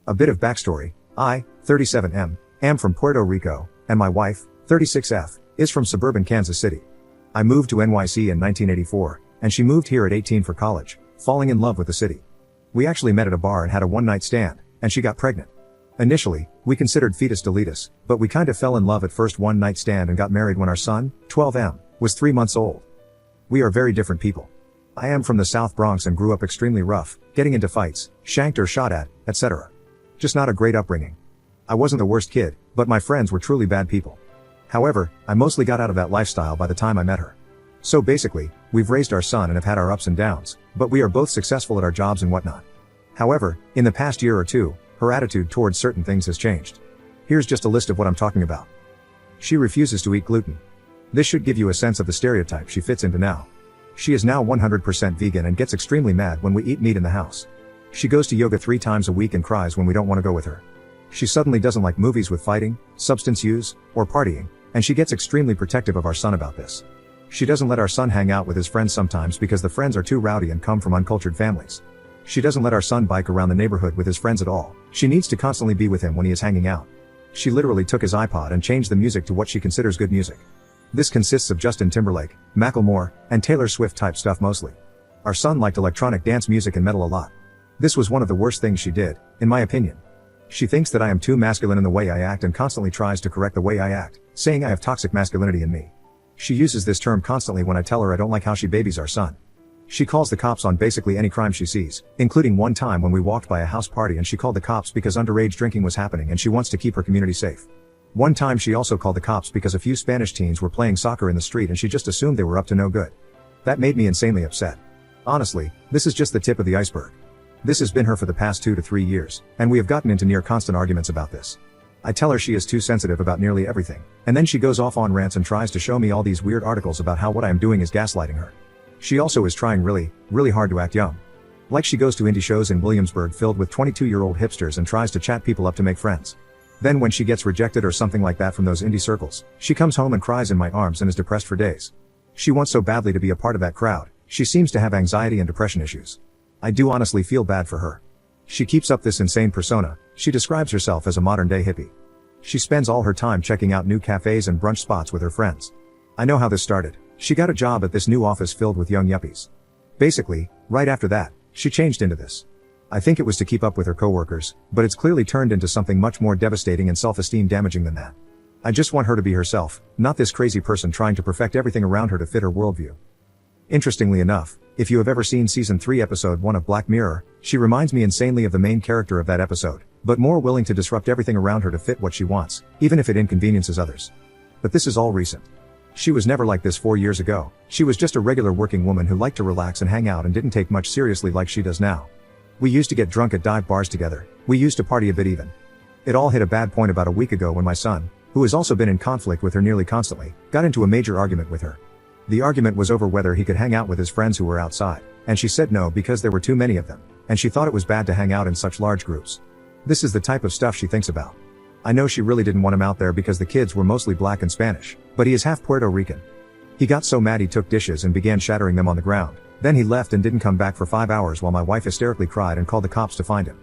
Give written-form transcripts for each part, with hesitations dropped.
A bit of backstory: I, 37M, am from Puerto Rico, and my wife, 36F, is from suburban Kansas City. I moved to NYC in 1984, and she moved here at 18 for college, falling in love with the city. We actually met at a bar and had a one-night stand, and she got pregnant. Initially, we considered fetus deletus, but we kinda fell in love at first one-night stand and got married when our son, 12M, was 3 months old. We are very different people. I am from the South Bronx and grew up extremely rough, getting into fights, shanked or shot at, etc. Just not a great upbringing. I wasn't the worst kid, but my friends were truly bad people. However, I mostly got out of that lifestyle by the time I met her. So basically, we've raised our son and have had our ups and downs, but we are both successful at our jobs and whatnot. However, in the past year or two, her attitude towards certain things has changed. Here's just a list of what I'm talking about. She refuses to eat gluten. This should give you a sense of the stereotype she fits into now. She is now 100% vegan and gets extremely mad when we eat meat in the house. She goes to yoga 3 times a week and cries when we don't want to go with her. She suddenly doesn't like movies with fighting, substance use, or partying, and she gets extremely protective of our son about this. She doesn't let our son hang out with his friends sometimes because the friends are too rowdy and come from uncultured families. She doesn't let our son bike around the neighborhood with his friends at all. She needs to constantly be with him when he is hanging out. She literally took his iPod and changed the music to what she considers good music. This consists of Justin Timberlake, Macklemore, and Taylor Swift type stuff mostly. Our son liked electronic dance music and metal a lot. This was one of the worst things she did, in my opinion. She thinks that I am too masculine in the way I act and constantly tries to correct the way I act, saying I have toxic masculinity in me. She uses this term constantly when I tell her I don't like how she babies our son. She calls the cops on basically any crime she sees, including one time when we walked by a house party and she called the cops because underage drinking was happening and she wants to keep her community safe. One time she also called the cops because a few Spanish teens were playing soccer in the street and she just assumed they were up to no good. That made me insanely upset. Honestly, this is just the tip of the iceberg. This has been her for the past 2 to 3 years, and we have gotten into near constant arguments about this. I tell her she is too sensitive about nearly everything, and then she goes off on rants and tries to show me all these weird articles about how what I am doing is gaslighting her. She also is trying really hard to act young. Like she goes to indie shows in Williamsburg filled with 22-year-old hipsters and tries to chat people up to make friends. Then when she gets rejected or something like that from those indie circles, she comes home and cries in my arms and is depressed for days. She wants so badly to be a part of that crowd. She seems to have anxiety and depression issues. I do honestly feel bad for her. She keeps up this insane persona. She describes herself as a modern-day hippie. She spends all her time checking out new cafes and brunch spots with her friends. I know how this started. She got a job at this new office filled with young yuppies. Basically, right after that, she changed into this. I think it was to keep up with her coworkers, but it's clearly turned into something much more devastating and self-esteem damaging than that. I just want her to be herself, not this crazy person trying to perfect everything around her to fit her worldview. Interestingly enough, if you have ever seen season 3 episode 1 of Black Mirror, she reminds me insanely of the main character of that episode, but more willing to disrupt everything around her to fit what she wants, even if it inconveniences others. But this is all recent. She was never like this 4 years ago. She was just a regular working woman who liked to relax and hang out and didn't take much seriously like she does now. We used to get drunk at dive bars together. We used to party a bit even. It all hit a bad point about a week ago when my son, who has also been in conflict with her nearly constantly, got into a major argument with her. The argument was over whether he could hang out with his friends who were outside, and she said no because there were too many of them, and she thought it was bad to hang out in such large groups. This is the type of stuff she thinks about. I know she really didn't want him out there because the kids were mostly black and Spanish, but he is half Puerto Rican. He got so mad he took dishes and began shattering them on the ground. Then he left and didn't come back for 5 hours while my wife hysterically cried and called the cops to find him.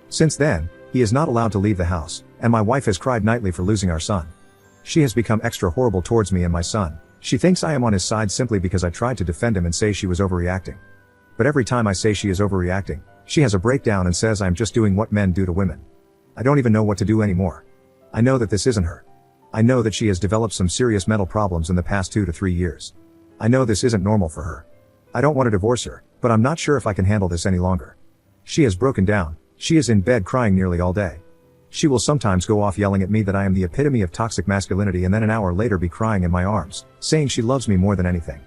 Since then, he is not allowed to leave the house, and my wife has cried nightly for losing our son. She has become extra horrible towards me and my son. She thinks I am on his side simply because I tried to defend him and say she was overreacting. But every time I say she is overreacting, she has a breakdown and says I'm just doing what men do to women. I don't even know what to do anymore. I know that this isn't her. I know that she has developed some serious mental problems in the past 2 to 3 years. I know this isn't normal for her. I don't want to divorce her, but I'm not sure if I can handle this any longer. She has broken down. She is in bed crying nearly all day. She will sometimes go off yelling at me that I am the epitome of toxic masculinity and then an hour later be crying in my arms, saying she loves me more than anything.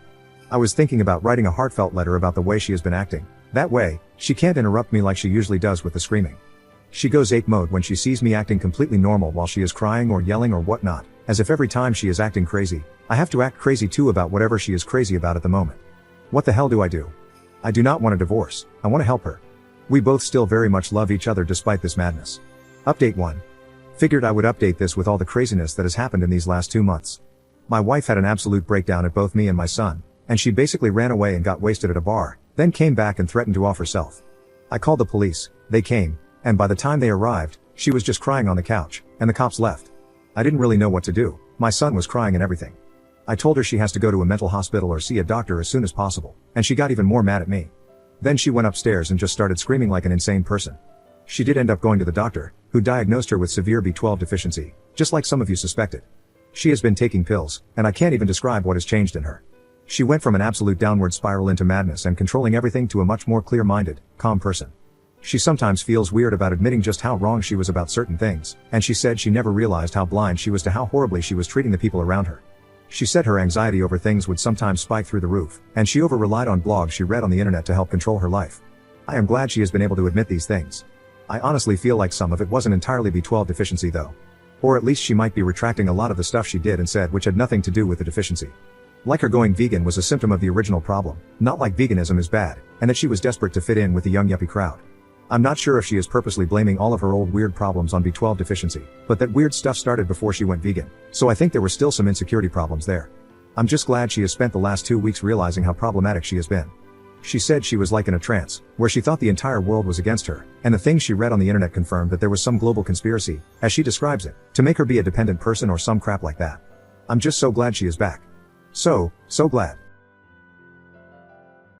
I was thinking about writing a heartfelt letter about the way she has been acting. That way, she can't interrupt me like she usually does with the screaming. She goes ape mode when she sees me acting completely normal while she is crying or yelling or whatnot, as if every time she is acting crazy, I have to act crazy too about whatever she is crazy about at the moment. What the hell do I do? I do not want a divorce. I want to help her. We both still very much love each other despite this madness. Update 1. Figured I would update this with all the craziness that has happened in these last 2 months. My wife had an absolute breakdown at both me and my son, and she basically ran away and got wasted at a bar, then came back and threatened to off herself. I called the police, they came, And by the time they arrived, she was just crying on the couch, and the cops left. I didn't really know what to do. My son was crying and everything. I told her she has to go to a mental hospital or see a doctor as soon as possible, and she got even more mad at me. Then she went upstairs and just started screaming like an insane person. She did end up going to the doctor, who diagnosed her with severe B12 deficiency, just like some of you suspected. She has been taking pills, and I can't even describe what has changed in her. She went from an absolute downward spiral into madness and controlling everything to a much more clear-minded, calm person. She sometimes feels weird about admitting just how wrong she was about certain things, and she said she never realized how blind she was to how horribly she was treating the people around her. She said her anxiety over things would sometimes spike through the roof, and she over-relied on blogs she read on the internet to help control her life. I am glad she has been able to admit these things. I honestly feel like some of it wasn't entirely B12 deficiency though. Or at least she might be retracting a lot of the stuff she did and said which had nothing to do with the deficiency. Like her going vegan was a symptom of the original problem, not like veganism is bad, and that she was desperate to fit in with the young yuppie crowd. I'm not sure if she is purposely blaming all of her old weird problems on B12 deficiency, but that weird stuff started before she went vegan, so I think there were still some insecurity problems there. I'm just glad she has spent the last 2 weeks realizing how problematic she has been. She said she was like in a trance, where she thought the entire world was against her, and the things she read on the internet confirmed that there was some global conspiracy, as she describes it, to make her be a dependent person or some crap like that. I'm just so glad she is back. So glad.